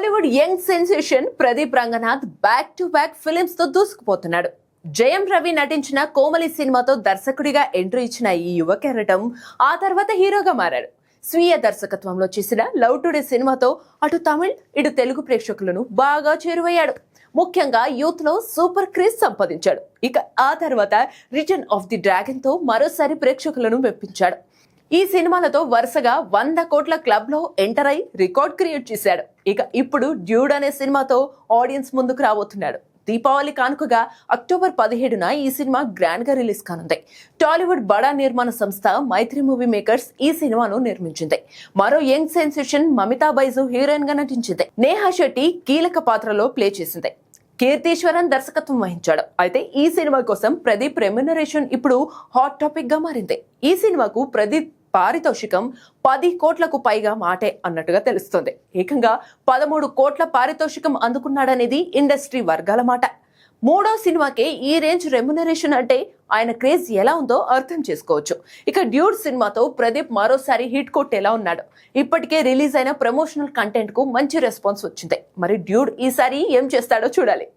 Tollywood young sensation Pradeep Ranganath back to back films తో దూసుకుపోతున్నాడు. జయం రవి నటించిన కోమలి సినిమాతో దర్శకుడిగా ఎంట్రీ ఇచ్చిన ఈ యువ కెరటం ఆ తర్వాత హీరోగా మారాడు. స్వీయ దర్శకత్వంలో చేసిన లవ్ టుడే సినిమాతో అటు తమిళ్ ఇటు తెలుగు ప్రేక్షకులను బాగా చేరువయ్యాడు. ముఖ్యంగా యూత్ లో సూపర్ క్రేజ్ సంపాదించాడు. ఇక ఆ తర్వాత రిటర్న్ ఆఫ్ ది డ్రాగన్ తో మరోసారి ప్రేక్షకులను మెప్పించాడు. ఈ సినిమాలతో వరుసగా 100 కోట్ల క్లబ్ లో ఎంటర్ అయి రికార్డ్ క్రియేట్ చేశాడు. ఇక ఇప్పుడు డ్యూడ్ అనే సినిమాతో ఆడియన్స్ ముందుకు రాబోతున్నాడు. దీపావళి కానుకగా అక్టోబర్ 17న ఈ సినిమా గ్రాండ్ గా రిలీజ్ కానుంది. టాలీవుడ్ బడా నిర్మాణ సంస్థ మైత్రి మూవీ మేకర్స్ ఈ సినిమాను నిర్మించింది. మరో young sensation Mamitha Baiju heroine గా నటించింది. నేహా శెట్టి కీలక పాత్రలో ప్లే చేసింది. కీర్తీశ్వరన్ దర్శకత్వం వహించాడు. అయితే ఈ సినిమా కోసం ప్రదీప్ రెమ్యునరేషన్ ఇప్పుడు హాట్ టాపిక్ గా మారింది. ఈ సినిమాకు ప్రదీప్ పారితోషికం 10 కోట్లకు పైగా మాటే అన్నట్టుగా తెలుస్తోంది. ఏకంగా 13 కోట్ల పారితోషికం అందుకున్నాడనేది ఇండస్ట్రీ వర్గాల మాట. మూడో సినిమాకే ఈ రేంజ్ రెమ్యునరేషన్ అంటే ఆయన క్రేజ్ ఎలా ఉందో అర్థం చేసుకోవచ్చు. ఇక డ్యూడ్ సినిమాతో ప్రదీప్ మరోసారి హిట్ కొట్టేలా ఉన్నాడు. ఇప్పటికే రిలీజ్ అయిన ప్రమోషనల్ కంటెంట్ కు మంచి రెస్పాన్స్ వచ్చింది. మరి డ్యూడ్ ఈసారి ఏం చేస్తాడో చూడాలి.